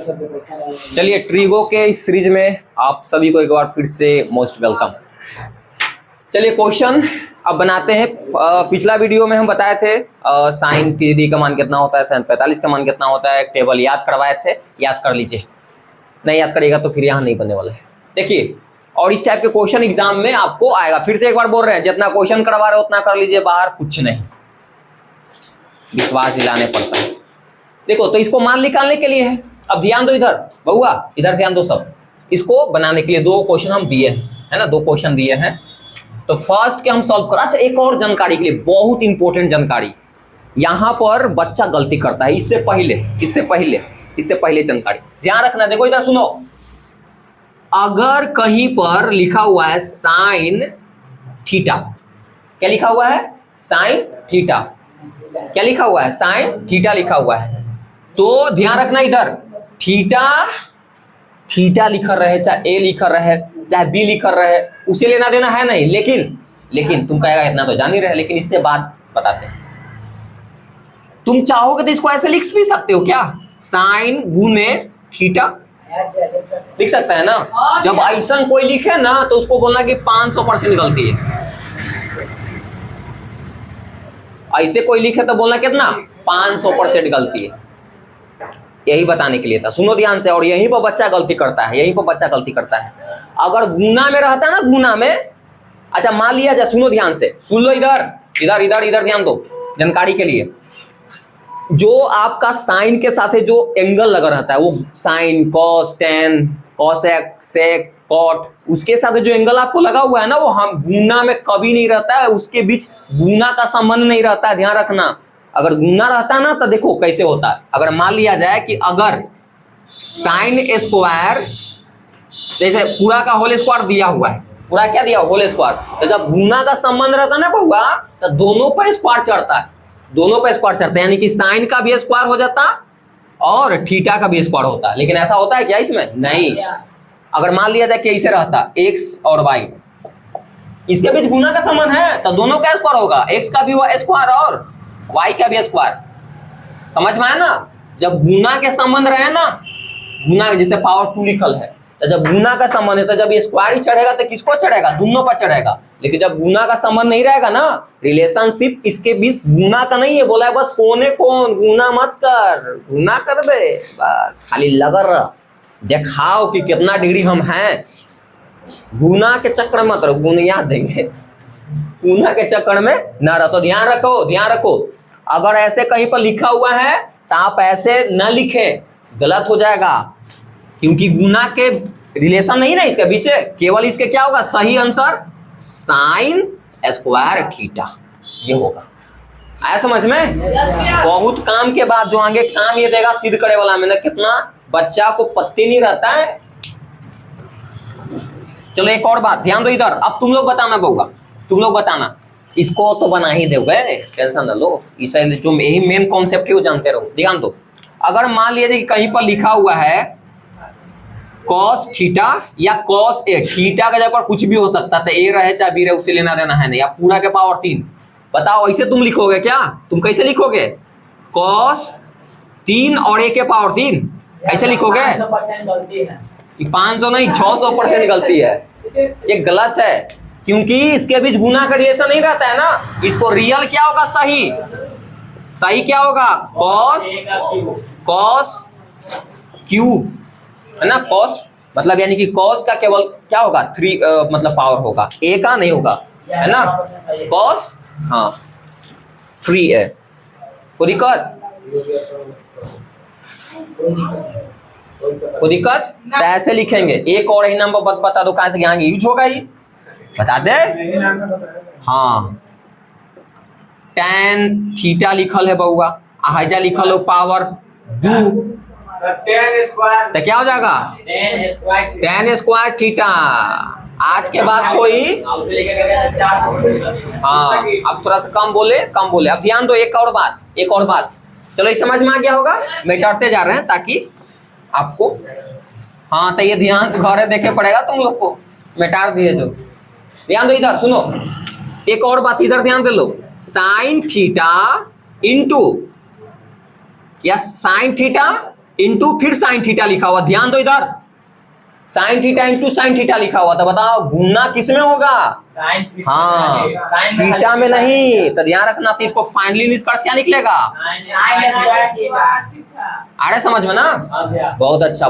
चलिए ट्रिगो के इस सीरीज में आप सभी को एक बार फिर से मोस्ट वेलकम। चलिए क्वेश्चन अब बनाते हैं। पिछला वीडियो में हम बताए थे साइन थीटा का मान कितना होता है, साइन 45 का मान कितना होता है, टेबल याद करवाए थे, याद कर लीजिए। नहीं याद करिएगा तो फिर यहाँ नहीं बनने वाला है। देखिए और इस टाइप के क्वेश्चन एग्जाम में आपको आएगा। फिर से एक बार बोल रहे हैं, जितना क्वेश्चन करवा रहे हो उतना कर लीजिए, बाहर कुछ नहीं, विश्वास दिलाने पड़ता है। देखो तो इसको मान निकालने के लिए है। अब ध्यान दो इधर बहुआ, इधर ध्यान दो सब। इसको बनाने के लिए दो क्वेश्चन हम दिए हैं, है ना, दो क्वेश्चन दिए हैं। तो फर्स्ट के हम सॉल्व कर। अच्छा एक और जानकारी के लिए, बहुत इंपॉर्टेंट जानकारी, यहाँ पर बच्चा गलती करता है। इससे पहले जानकारी ध्यान रखना। देखो इधर सुनो, अगर कहीं पर लिखा हुआ है साइन थीटा, क्या लिखा हुआ है, साइन थीटा, क्या लिखा हुआ है, साइन थीटा लिखा हुआ है, तो ध्यान रखना इधर थीटा लिखा रहे, चाहे ए लिखा रहे, चाहे बी लिखा रहे, उसे लेना देना है नहीं। लेकिन तुम कहेगा इतना तो जान ही रहे, लेकिन इससे बात बताते हैं। तुम चाहोगे तो इसको ऐसे लिख भी सकते हो क्या, साइन गुने थीटा लिख सकता है ना। जब ऐसा कोई लिखे ना तो उसको बोलना कि 500% गलती है। ऐसे कोई लिखे तो बोलना कितना, 500% गलती है। यही बताने के लिए था, सुनो ध्यान से। और यहीं पर बच्चा गलती करता है, अगर गुना में रहता है ना, गुना में। अच्छा मान लिया जाए, सुनो ध्यान से, सुन लो इधर ध्यान दो जानकारी के लिए। जो आपका साइन के साथ जो एंगल लगा रहता है, वो साइन, कॉस, टेन, कॉसेक, सेक, कॉट, उसके साथ जो एंगल आपको लगा हुआ है ना, वो हम गुना में कभी नहीं रहता है। उसके बीच गुना का संबंध नहीं रहता है, ध्यान रखना। अगर गुना रहता ना तो देखो कैसे होता है। अगर मान लिया जाए कि अगर साइन स्क्वायर, जैसे पूरा का होल स्क्वायर दिया हुआ है, पूरा क्या दिया, होल स्क्वायर, तो जब गुना का संबंध रहता ना बहुआ, तो दोनों पर स्क्वायर चढ़ता है, यानी कि साइन का भी स्क्वायर हो जाता और थीटा का भी स्क्वायर होता है। लेकिन ऐसा होता है क्या इसमें, नहीं। अगर मान लिया जाए कि ऐसे रहता एक्स और वाई, इसके बीच गुना का संबंध है, तो दोनों का स्क्वायर होगा, एक्स का भी स्क्वायर और वाई का भी स्क्वायर। समझ में आया ना। जब गुना के संबंध रहे ना, गुना जैसे पावर 2 लिखल है, तो जब गुना का संबंध है तो जब ये स्क्वायर ही चढ़ेगा तो किसको चढ़ेगा, दोनों पर चढ़ेगा। लेकिन जब गुना का संबंध नहीं रहेगा ना, रिलेशनशिप इसके बीच गुना का नहीं है, बोला है बस कोने कोन, गुना मत कर, गुना कर दे बस, खाली लगर दिखाओ कि कितना डिग्री हम हैं। गुना के चक्कर मत रहो, गुण याद देंगे, गुना के चक्कर में ना रहो। तो ध्यान रखो, अगर ऐसे कहीं पर लिखा हुआ है तो आप ऐसे न लिखे, गलत हो जाएगा, क्योंकि गुना के रिलेशन नहीं ना इसके बीच। केवल इसके क्या होगा, सही आंसर साइन स्क्वायर थीटा, ये होगा। आया समझ में। बहुत काम के बाद जो आगे काम ये देगा सिद्ध करे वाला में ना, कितना बच्चा को पत्ते नहीं रहता है। चलो एक और बात ध्यान दो इधर। अब तुम लोग बताना बहुआ, तुम लोग बताना, इसको तो बना ही दोगे, टेंशन न लो। इसे जो यही मेन कॉन्सेप्ट है वो जानते रहो। ध्यान दो, अगर मान लीजिए कि कहीं पर लिखा हुआ है कॉस थीटा या कॉस ए, थीटा का जगह पर कुछ भी हो सकता था, ए रहे चाहे बी रहे, उसे लेना देना है नहीं, या पूरा के पावर 3। बताओ ऐसे तुम लिखोगे क्या, तुम कैसे लिखोगे, कॉस 3 और ए के पावर 3 ऐसे लिखोगे। 500 नहीं, 600% गलती है, ये गलत है, क्योंकि इसके बीच गुना का रिलेशन नहीं रहता है ना। इसको रियल क्या होगा, सही क्या होगा, कॉस क्यू, है ना। कॉस मतलब यानी कि कॉस का केवल क्या होगा, 3 मतलब पावर होगा, ए का नहीं होगा, है ना। कॉस हाँ 3 है, कोई दिक्कत तो ऐसे लिखेंगे। एक और ही नंबर बता दो कहां से यहाँ यूज होगा, ही बता दे। हाँ tan थीटा लिखल है बउआ, हाइजा लिखल हो पावर 2, तो क्या हो जाएगा, tan स्क्वायर थीटा। आज के बाद कोई हाँ अब थोड़ा सा कम बोले। अब ध्यान दो, एक और बात, चलो ये समझ में आ गया होगा, मिटाते जा रहे हैं ताकि आपको। हाँ तो ये ध्यान घरे देखे पड़ेगा तुम लोग को, मिटा दिए जो। ध्यान दो इधर सुनो, एक और बात इधर ध्यान दे लो, साइन थीटा इंटू या साइन थीटा इंटू फिर साइन थीटा लिखा हुआ, ध्यान दो इधर, sine theta into sine theta लिखा हुआ था, बताओ गुना किस में होगा? हाँ थीटा में नहीं, तो ध्यान रखना। तो इसको फाइनली निष्कर्ष क्या निकलेगा? आ रहा समझ में ना? बहुत अच्छा,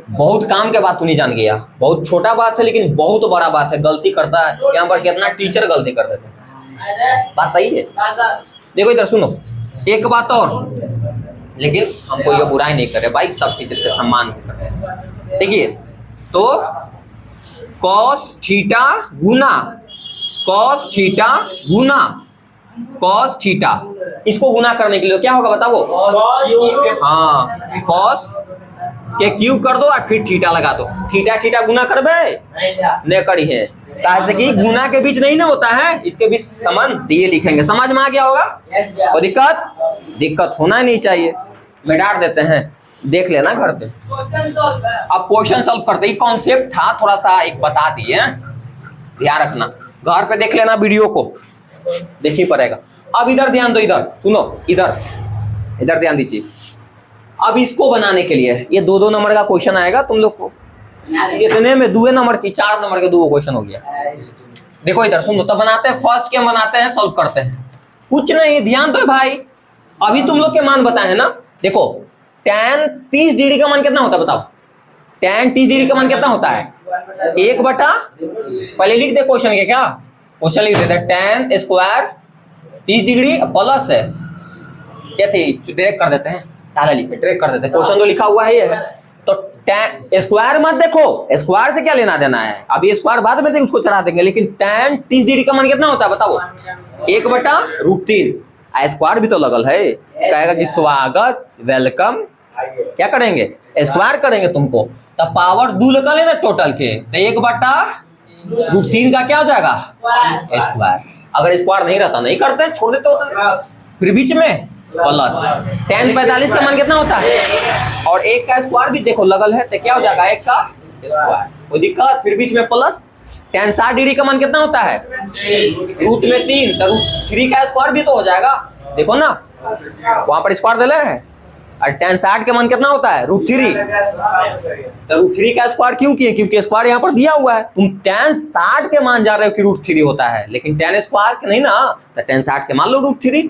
बहुत काम के बात तू नहीं जान गया। बहुत छोटा बात है लेकिन बहुत बड़ा बात है। गलती करता है यहाँ पर, कितना टीचर गलती कर देते हैं। बात सही है। देखो इधर सुनो, एक बात और, लेकिन हमको ये बुराई नहीं करे भाई, सब टीचर के सम्मान कर रहे हैं। देखिए तो cos थीटा गुना cos थीटा गुना cos थीटा, इसको गुना करने के लिए क्या होगा बताओ? हाँ cos के क्यूब कर दो और फिर थीटा लगा दो। थीटा थीटा गुना करबे नहीं करी है, कैसे कि गुना के बीच नहीं ना होता है, इसके बीच संबंध ये लिखेंगे। समझ में आ गया होगा? कोई दिक्कत होना नहीं चाहिए, बैठार देते हैं, देख लेना घर पे। अब क्वेश्चन सॉल्व करते ही कॉन्सेप्ट था थोड़ा सा एक बता दिए, ध्यान रखना, घर पे देख लेना वीडियो को, देखिए पड़ेगा। अब इधर ध्यान दो, इधर सुनो, इधर ध्यान दीजिए। अब इसको बनाने के लिए ये 2-2 नंबर का क्वेश्चन आएगा तुम लोग को, इतने में 2 नंबर की 4 नंबर के 2 क्वेश्चन हो गया। देखो इधर सुनो, तो बनाते हैं फर्स्ट क्या बनाते हैं, सॉल्व करते हैं। कुछ नहीं, ध्यान दो भाई, अभी तुम लोग के मान बताए हैं ना। देखो tan 30 डिग्री का मान कितना होता है बताओ? tan 30 डिग्री का मान कितना होता है? 1/, पहले लिख दे क्वेश्चन के, क्या क्वेश्चन लिख देते हैं, tan स्क्वायर 30 डिग्री प्लस है, क्या थी डायरेक्ट कर देते हैं, ताला लिखे डायरेक्ट कर देते हैं, क्वेश्चन तो लिखा हुआ ही है। तो tan स्क्वायर मत देखो, स्क्वायर से क्या लेना देना है, अभी स्क्वायर बाद में उसको चढ़ा देंगे, लेकिन tan 30 डिग्री का मान कितना होता है बताओ? 1/√3। स्क्वायर भी तो लगल है, कहेगा कि स्वागत वेलकम, क्या करेंगे स्क्वायर करेंगे तुमको, तो पावर 2 लगा लेना टोटल के, तो 1/√3 का क्या हो जाएगा स्क्वायर। अगर स्क्वायर नहीं रहता नहीं करते, छोड़ देते होता, फिर बीच में प्लस tan 45 का मान कितना होता है, और 1 का स्क्वायर भी देखो लगल है, तो क्या हो जाएगा 1 का स्क्वायर, कोई दिक्कत, फिर बीच में प्लस। tan 60 डिग्री का मान कितना होता है? रूट में 3, तो √3 का स्क्वायर भी तो हो जाएगा, देखो ना वहां पर स्क्वायर दिले है। और tan 60 का मान कितना होता है? √3, तो √3 का स्क्वायर क्यों किए? क्योंकि स्क्वायर यहाँ पर दिया हुआ है, तुम tan 60 के मान जा रहे हो कि √3 होता है, लेकिन tan स्क्वायर के नहीं ना, तो tan 60 के मान लो √3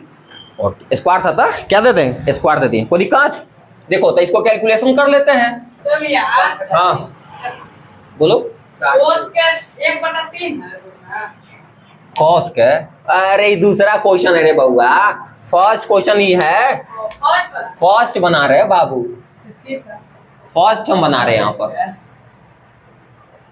और स्क्वायर था क्या दे दें, स्क्वायर दे दिए, कोई दिक्कत? देखो तो इसको कैलकुलेशन कर लेते हैं। हाँ बोलो। cos के 1/3 cos के, अरे दूसरा क्वेश्चन है रे बउआ, फर्स्ट क्वेश्चन ही है, फर्स्ट बना रहे बाबू, फर्स्ट हम बना रहे हैं यहाँ पर,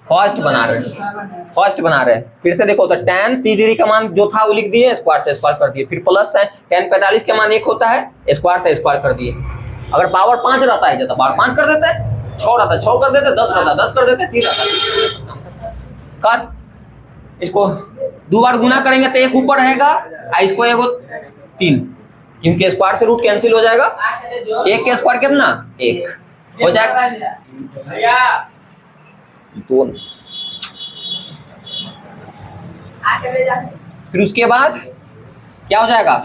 फर्स्ट बना रहे हैं। फिर से देखो तो tan 30 डिग्री का मान जो था वो लिख दिए, स्क्वायर से स्क्वायर कर दिए, फिर प्लस है tan 45 के मान 1 होता है, स्क्वायर से स्क्वायर कर दिए। अगर पावर 5 रहता है तो पावर 5 कर देते, 6 रहता 6 कर देते, 10 रहता 10 कर देते, 3 रहता कर। इसको 2 बार गुना करेंगे तो 1 ऊपर रहेगा, इसको 3, क्योंकि स्क्वायर से रूट कैंसिल हो जाएगा, 1 के स्क्वायर कितना 1 हो जाएगा, 2। फिर उसके बाद क्या हो जाएगा,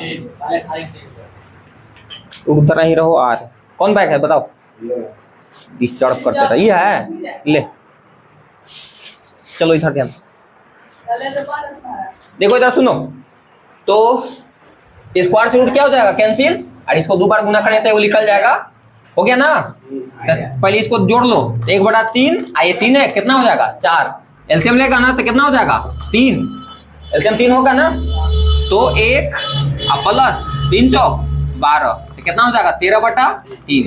उधर ही रहो। आर कौन बैग है बताओ, डिस्टर्ब करते रहा, ये है ले, चलो इधर ध्यान देखो, इधर सुनो, तो स्क्वायर से रूट क्या हो जाएगा कैंसिल, और इसको 2 बार गुना करें तो वो निकल जाएगा, हो गया ना। पहले इसको जोड़ लो, 1/3, ये 3 है, कितना हो जाएगा 4, एलसीएम लेगा ना तो कितना हो जाएगा 3, एलसीएम 3 होगा ना, तो 1 प्लस 3 चौक 12, तो कितना हो जाएगा 13/3।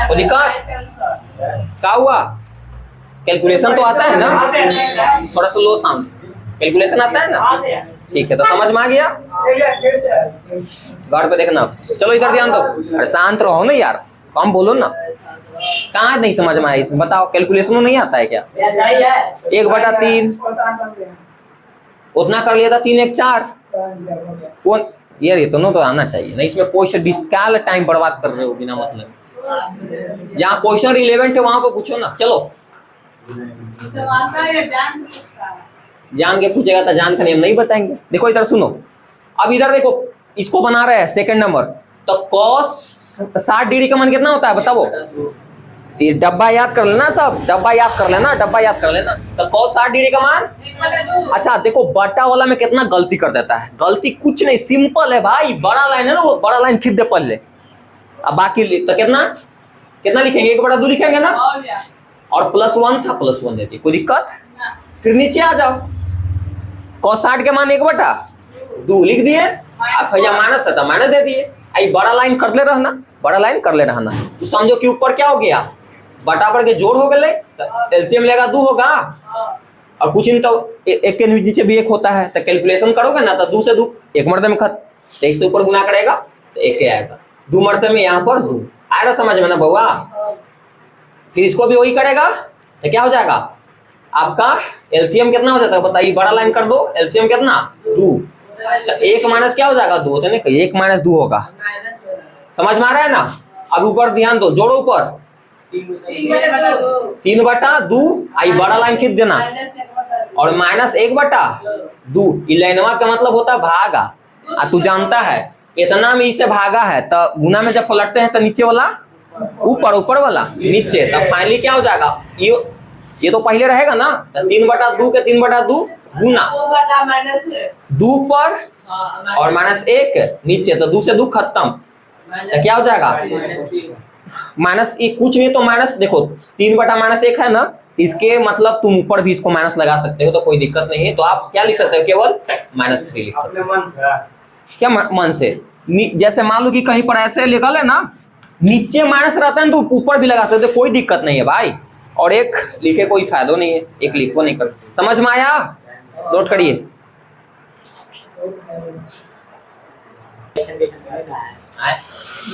तो दिक्कत क्या हुआ, कैलकुलेशन तो आता है ना, थोड़ा सा लो साउंड, कैलकुलेशन आता है ना, ठीक है, तो समझ में आ गया, घर पे देखना। चलो इधर ध्यान दो, अरे शांत रहो ना यार, कम बोलो ना, कहाँ नहीं समझ में आया इसमें बताओ, कैलकुलेशन नहीं आता है क्या? 1/3 उतना कर लिया था, 3 1 4, कौन ये तो नो तो आना चाहिए ना, इसमें क्वेश्चन डिस्काल टाइम बर्बाद कर रहे हो बिना मतलब, जहाँ क्वेश्चन रिलेवेंट है वहां पर पूछो ना। चलो जान के पूछेगा तो जान का नियम नहीं बताएंगे। देखो इधर सुनो, अब इधर देखो, इसको बना रहे हैं सेकंड नंबर, तो cos 60 डिग्री का मान कितना होता है बताओ? ये डब्बा याद कर लेना, सब डब्बा याद कर लेना, डब्बा याद कर लेना। तो cos 60 डिग्री का मान 1/2। अच्छा देखो बटा वाला में कितना गलती कर देता है। गलती कुछ नहीं, सिंपल है भाई, बड़ा लाइन है ना, वो बड़ा लाइन खींच दे पहले। अब बाकी तो कितना कितना लिखेंगे? 1/2 लिखेंगे ना, और क्या? और +1 था, +1 देती, कोई दिक्कत? ना। फिर नीचे आ जाओ, cos 60 के मान 1/2 लिख दिए, अब भैया माइनस था माइनस दे दिए। आई बड़ा लाइन कर ले रहना, बड़ा लाइन कर ले रहना। तो समझो कि ऊपर क्या हो गया, बटा के जोड़ हो गए, एलसीएम लेगा 2 होगा, हाँ। और कुछ नहीं तो एक के नीचे भी 1 होता है, तो कैलकुलेशन करोगे ना तो 2 से 2 1 मरते में खत्म। 1 से ऊपर गुना करेगा तो 1 के आएगा, 2 मरते में यहाँ पर 2 आएगा, समझ में ना बउआ? फिर इसको भी वही करेगा तो क्या हो जाएगा आपका एलसीएम कितना हो जाता है बताइए? बड़ा लाइन कर दो, एलसीएम कितना 2, तो 1 माइनस क्या हो जाएगा 2 होते ना, 1 माइनस 2 होगा। समझ में आ रहा है ना? अब ऊपर ध्यान दो, जोड़ो ऊपर 3/2, आई बड़ा लाइन खींच देना, और -1/2। इलेनवा का मतलब होता है भागा, तू जानता है इतना में इसे भागा है, तो गुना में जब पलटते हैं तो नीचे वाला ऊपर, ऊपर वाला नीचे, तब फाइनली क्या हो जाएगा? ये तो पहले रहेगा ना, तो 3/2 के 3/2 गुना 2 पर और -1 नीचे, तो 2 से 2 खत्म, तो क्या हो जाएगा माइनस। ये कुछ नहीं तो माइनस, देखो 3/-1 है ना, इसके मतलब तुम ऊपर भी इसको माइनस लगा सकते हो, तो कोई दिक्कत नहीं है। तो आप क्या लिख सकते हो? केवल -3 लिख सकते हो। क्या मन से? जैसे मान लो कि कहीं पर ऐसे लिखा है ना, नीचे माइनस रहता है तो ऊपर भी लगा सकते हो, कोई दिक्कत नहीं है भाई। और 1 लिखे कोई फायदा नहीं है, 1 लिखो नहीं कर। समझ में आया? नोट करिए।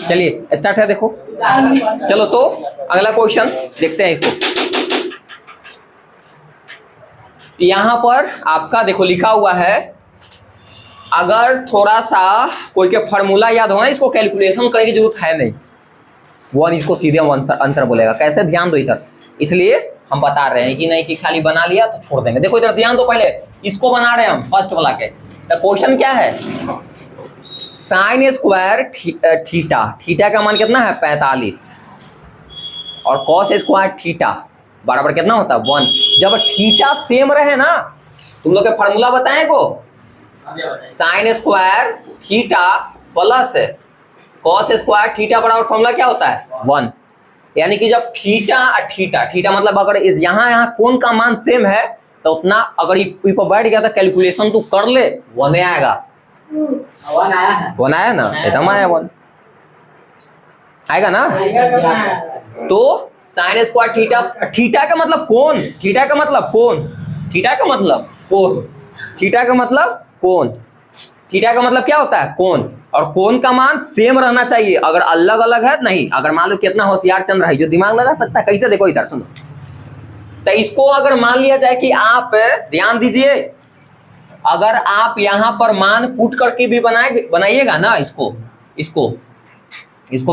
चलिए स्टार्ट है, देखो चलो तो अगला क्वेश्चन देखते हैं इसको। यहां पर आपका देखो लिखा हुआ है, अगर थोड़ा सा कोई के फॉर्मूला याद हो ना, इसको कैलकुलेशन करने की जरूरत है नहीं, 1 इसको सीधे आंसर बोलेगा। कैसे? ध्यान दो इधर, इसलिए हम बता रहे हैं कि नहीं कि खाली बना लिया तो छोड़ देंगे। देखो इधर ध्यान दो, पहले इसको बना रहे हैं हम फर्स्ट वाला के। तो क्वेश्चन क्या है? साइन स्क्वायर थीटा, थीटा का मान कितना है 45, और कॉस स्क्वायर थीटा बराबर कितना होता है 1। जब थीटा सेम रहे ना, तुम लोग के फार्मूला बताएं को, sine square theta plus cos square theta बराबर फॉर्मूला क्या होता है 1। यानी कि जब थीटा मतलब अगर यहाँ कोण का मान सेम है तो उतना, अगर ये पर बैठ गया तो कैलकुलेशन तू कर ले 1 आएगा। 1 आया ना, एकदम आया 1 आएगा ना। तो साइन स्क्वायर थीटा, थीटा का मतलब कोण, थीटा का मतलब कोण, थीटा का मतलब कोण, थीटा का मतलब कोण, थीटा का मतलब क्या होता है कोण। और कोण का मान सेम रहना चाहिए, अगर अलग अलग है नहीं। अगर मान लो कितना होशियार चंद्र है जो दिमाग लगा सकता है, कैसे? देखो इधर सुनो, तो इसको अगर मान लिया जाए कि आप ध्यान दीजिए, अगर आप यहां पर मान पुट करके भी बनाइएगा ना, इसको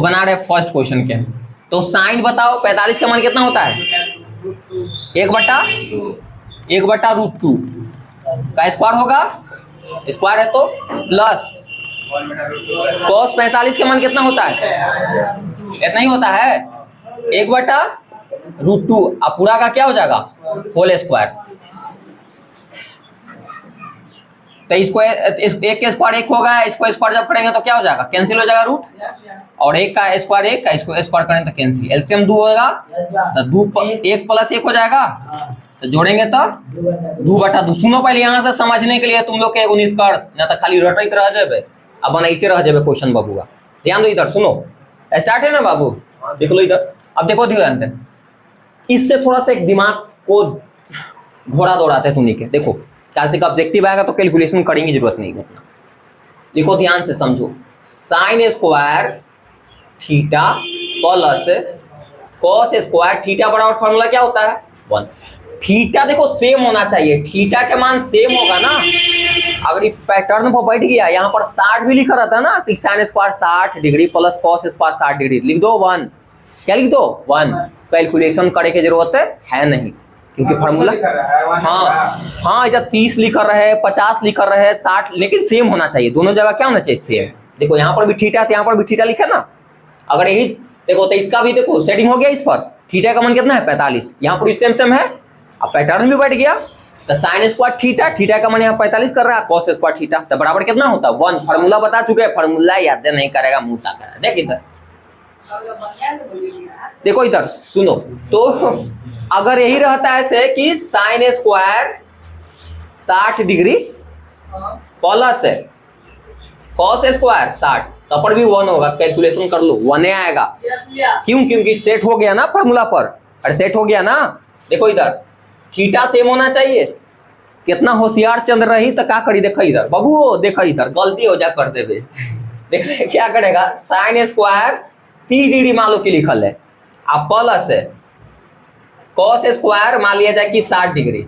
बना रहे फर्स्ट क्वेश्चन के, तो साइन बताओ 45 का मान कितना होता है 1/√2 का स्क्वायर होगा, स्क्वायर है तो प्लस cos 45 के मान कितना होता है, इतना ही होता है 1/√2। अब पूरा का क्या हो जाएगा होल स्क्वायर। तो इसको एक के स्क्वायर 1 होगा, इसको स्क्वायर जब करेंगे तो क्या हो जाएगा, कैंसिल हो जाएगा रूट, और 1 का स्क्वायर 1 का, इसको स्क्वायर करेंगे तो कैंसिल, एलसीएम 2 होगा, तो 1 + 1 हो जाएगा, तो जोड़ेंगे तो 2/2। सुनो पहले यहाँ से समझने के लिए तुम लोग के निष्कर्ष, ना तो खाली रटते रह जाए, अब बनाते रह जाए क्वेश्चन बाबूगा। ध्यान दो इधर, सुनो स्टार्ट है ना बाबू, देख लो इधर। अब देखो ध्यान दे, इससे थोड़ा सा एक दिमाग को घोड़ा दौड़ाते हैं तुमने के। देखो कैसे का ऑब्जेक्टिव आएगा तो कैलकुलेशन करने की जरूरत नहीं उतना। लिखो ध्यान से समझो, sine square theta plus cos square theta बराबर फॉर्मूला क्या होता है 1। थीटा देखो सेम होना चाहिए, थीटा का मान सेम होगा ना। अगर ये पैटर्न पर बैठ गया, यहाँ पर 60 भी लिखा रहता है ना, sine square 60 degree plus cos square 60 degree, लिख दो 1। क्या लिख दो 1। कैलकुलेशन करे की जरूरत है नहीं, क्योंकि फार्मूला हाँ इधर 30 लिखा रहे, 50 लिखा रहे, 60, लेकिन सेम होना चाहिए दोनों जगह। क्या होना चाहिए सेम। देखो यहाँ पर भी थीटा, यहाँ पर भी थीटा लिखा ना। अगर यही देखो तो इसका भी देखो सेटिंग हो गया इस पर, थीटा का मान कितना है 45, यहाँ पर सेम सेम है, अब पैटर्न भी बैठ गया। तो साइन स्क्वायर थीटा, थीटा का मान यहाँ 45 कर रहा है, कॉस स्क्वायर थीटा तो बराबर कितना होता है 1। फार्मूला बता चुके हैं, फार्मूला याद नहीं करेगा मुंह ताका। देख इधर देखो इधर सुनो, तो अगर यही रहता है ऐसे कि साइन स्क्वायर 60 डिग्री प्लस है कॉस स्क्वायर 60, तो पर भी 1 होगा, कैलकुलेशन कर लो 1 आएगा। क्यों? क्योंकि सेट हो गया ना फार्मूला पर, अरे सेट हो गया ना। देखो इधर थीटा सेम होना चाहिए, कितना होशियार चंद्र रही तो क्या करी, देखो इधर बाबू, देखो इधर गलती हो जा कर देवे। देख क्या करेगा, साइन स्क्वायर 30 डिग्री मान लो कि लिखल है, अब प्लस है कॉस स्क्वायर मान लिया जाए कि 60 डिग्री,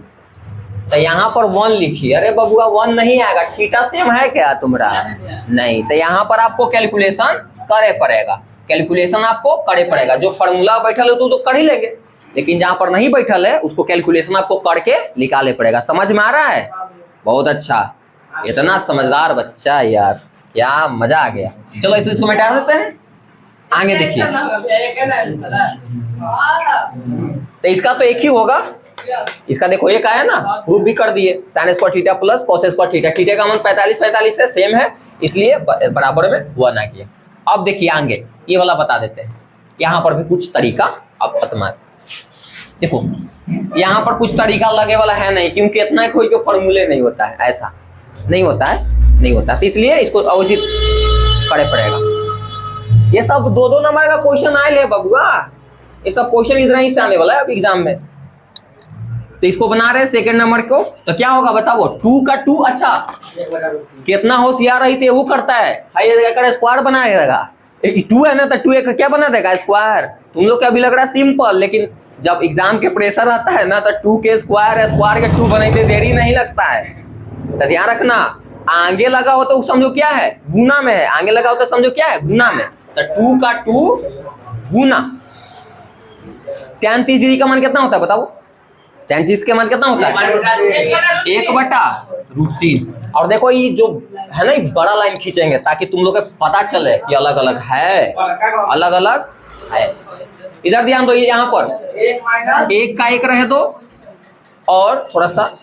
तो यहाँ पर 1 लिखिए। अरे बबुआ 1 नहीं आएगा, थीटा सेम है क्या तुम्हारा? नहीं, तो यहाँ पर आपको कैलकुलेशन करे पड़ेगा, कैलकुलेशन आपको करे पड़ेगा। जो फार्मूला बैठल है तो कर ही लेंगे, लेकिन जहाँ पर नहीं बैठल है उसको कैलकुलेशन आपको करके निकाले पड़ेगा। समझ में आ रहा है? बहुत अच्छा, इतना समझदार बच्चा यार, क्या मजा आ गया। चलो इसको मिटा देते हैं, आगे देखिए। तो इसका तो एक ही होगा, इसका देखो एक आया ना, प्रूफ भी कर दिए, sine square theta plus cos square theta, theta का मान 45 से सेम है, इसलिए बराबर में 1 आ गया। अब देखिए आगे ये वाला बता देते हैं, यहाँ पर भी कुछ तरीका अब खत्म। देखो यहाँ पर कुछ तरीका लगे वाला है नहीं, क्योंकि इतना कोई जो फॉर्मूले नहीं होता है, ऐसा नहीं होता है, नहीं होता, तो इसलिए इसको अवचित करे पड़ेगा। ये सब 2-2 नंबर का क्वेश्चन आए ले बबुआ, ये सब क्वेश्चन इतना ही से आने वाला है अब एग्जाम में। तो इसको बना रहे सेकंड नंबर को, तो क्या होगा बताओ, 2 का 2, अच्छा कितना होशियार रही थे वो करता है, स्क्वायर बनाएगा, 2 है ना तो 2 एक क्या बना देगा स्क्वायर। तुम लोग को अभी लग रहा है सिंपल, लेकिन जब एग्जाम के प्रेशर आता है ना तो 2 के स्क्वायर के 2 बनाते देरी नहीं लगता है। तो ध्यान रखना, आगे लगा हो तो समझो क्या है गुना में है, आगे लगा हो तो समझो क्या है गुना में। तो 2 का 2 गुना tan 30 डिग्री का मान कितना होता है बताओ, tan 30 के मान कितना होता है 1/√3। और देखो ये जो है ना बड़ा लाइन खींचेंगे ताकि तुम लोग को पता चले कि अलग अलग है, अलग अलग है। इधर ध्यान दो, ये यहाँ पर 1 का 1 रहे दो, और थोड़ा सा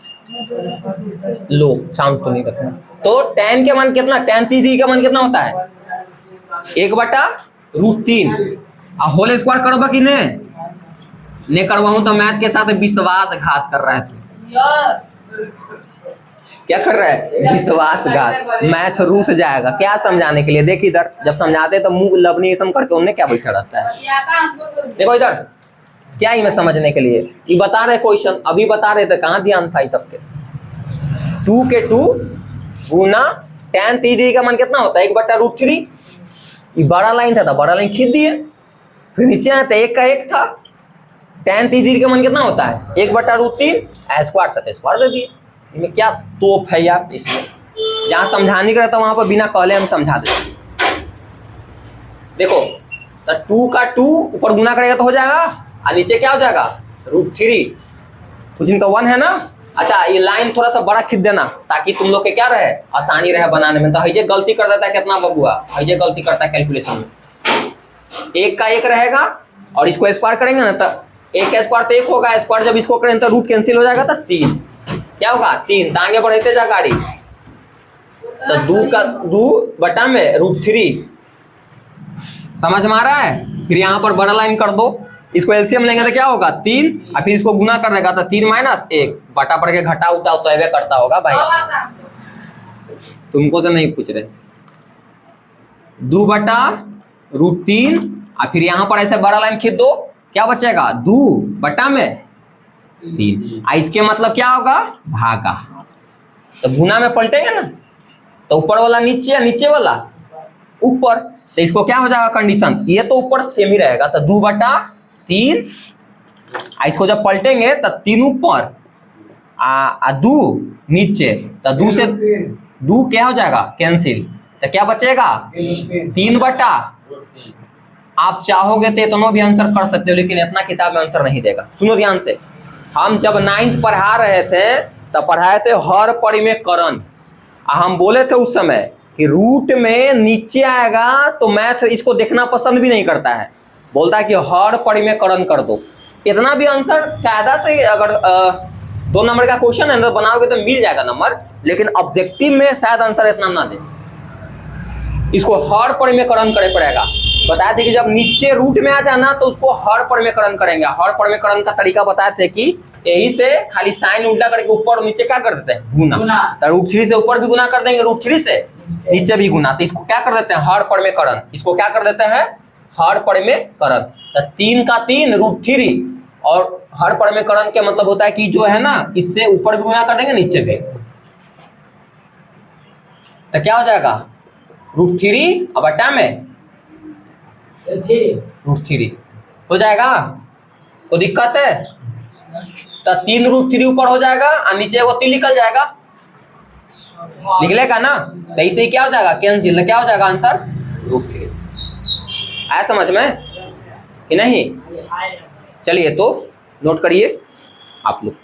लो साउंड तो नहीं रखना। तो tan के मान कितना, tan 30 डिग्री का मान कितना होता है 1/√3। होल स्क्वायर करो कि नहीं करवाऊं तो मैथ के साथ विश्वासघात कर रहा है यस। क्या कर रहा है, विश्वासघात। मैथ रूस जाएगा क्या समझाने के लिए। देख इधर जब समझाते तो मुंह लबनीसम करके उन्हें क्या बैठा रहता है। देखो इधर क्या ही मैं समझने के लिए ये बता रहे क्वेश्चन, अभी बता रहे थे, कहाँ ध्यान था सबके। 2 के 2 गुना tan 30 डिग्री का मान कितना होता है 1/√3। ये बड़ा लाइन था तो बड़ा लाइन खींच दिए, फिर नीचे आया तो 1 का 1 था, tan 30 डिग्री का मान कितना होता है 1/√3, स्क्वायर था तो स्क्वायर दे दिए। इनमें क्या तोप है यार, इसमें जहाँ समझाने का रहता वहां पर बिना कहले हम समझा देते। देखो तो 2 का 2 ऊपर गुना करेगा तो हो जाएगा, और नीचे क्या हो जाएगा √3, कुछ इनका 1 है ना। अच्छा ये लाइन थोड़ा सा बड़ा खींच देना ताकि तुम लोग के क्या रहे, आसानी रहे बनाने में। तो हईजे गलती कर देता है कितना बबुआ, हईजे गलती करता है कैलकुलेशन में। 1 का 1 रहेगा और इसको स्क्वायर करेंगे ना तो 1 का स्क्वायर तो 1 होगा, स्क्वायर जब इसको करें तो रूट कैंसिल हो जाएगा तो 3 क्या होगा 3। तो आगे बढ़ते जा गाड़ी, तो 2 का 2/√3 समझ में आ रहा है। फिर यहाँ पर बड़ा लाइन कर दो, इसको एलसीएम लेंगे तो क्या होगा 3, और फिर इसको गुना कर देगा तो 3 - 1 बटा पड़ के घटा उठा तो ऐसे करता होगा भाई, तुमको तो नहीं पूछ रहे। 2/√3 और फिर यहाँ पर ऐसे बड़ा लाइन खींच दो, क्या बचेगा 2/3। इसके मतलब क्या होगा भागा, तो गुना में पलटेंगे ना तो ऊपर वाला नीचे, नीचे वाला ऊपर, तो इसको क्या हो जाएगा कंडीशन, ये तो ऊपर सेम ही रहेगा तो 2/3। इसको जब पलटेंगे तो 3 ऊपर 2 नीचे, तो 2 से 2 क्या हो जाएगा कैंसिल, तो क्या बचेगा 3/। आप चाहोगे तो इतना भी आंसर कर सकते हो, लेकिन इतना किताब में आंसर नहीं देगा। सुनो ध्यान से, हम जब 9th पढ़ा रहे थे तब पढ़ाए थे हर परिमेय करण, हम बोले थे उस समय कि रूट में नीचे आएगा तो मैथ इसको देखना पसंद भी नहीं करता है, बोलता है कि हर परिमेयकरण कर दो। इतना भी आंसर कायदा से अगर 2 नंबर का क्वेश्चन है ना बनाओगे तो मिल जाएगा नंबर, लेकिन ऑब्जेक्टिव में शायद आंसर इतना ना दे, इसको हर परिमेयकरण करे पड़ेगा। बताए थे कि जब नीचे रूट में आ जाना तो उसको हर परिमेयकरण करेंगे। हर परिमेयकरण का तरीका बताए थे कि यही से खाली साइन उल्टा करके ऊपर और नीचे क्या कर देते हैं, गुना। तो √3 से ऊपर भी गुना कर देंगे, √3 से नीचे भी गुना, तो इसको क्या कर देते हैं, हर परिमेयकरण। इसको क्या कर देते हैं, हर परिमेयकरण। तो 3 का 3 √3, और हर परिमेयकरण के मतलब होता है कि जो है ना इससे ऊपर भी गुना कर देंगे नीचे भी, तो क्या हो जाएगा √3 अब बटा में √3 हो जाएगा। तो दिक्कत है, तो 3 √3 ऊपर हो जाएगा और नीचे वो 3 निकल जाएगा, निकलेगा ना, तो इसे क्या हो जाएगा, कैंसिल। क्या हो जाएगा आंसर √3। आया समझ में कि नहीं? चलिए तो नोट करिए आप लोग।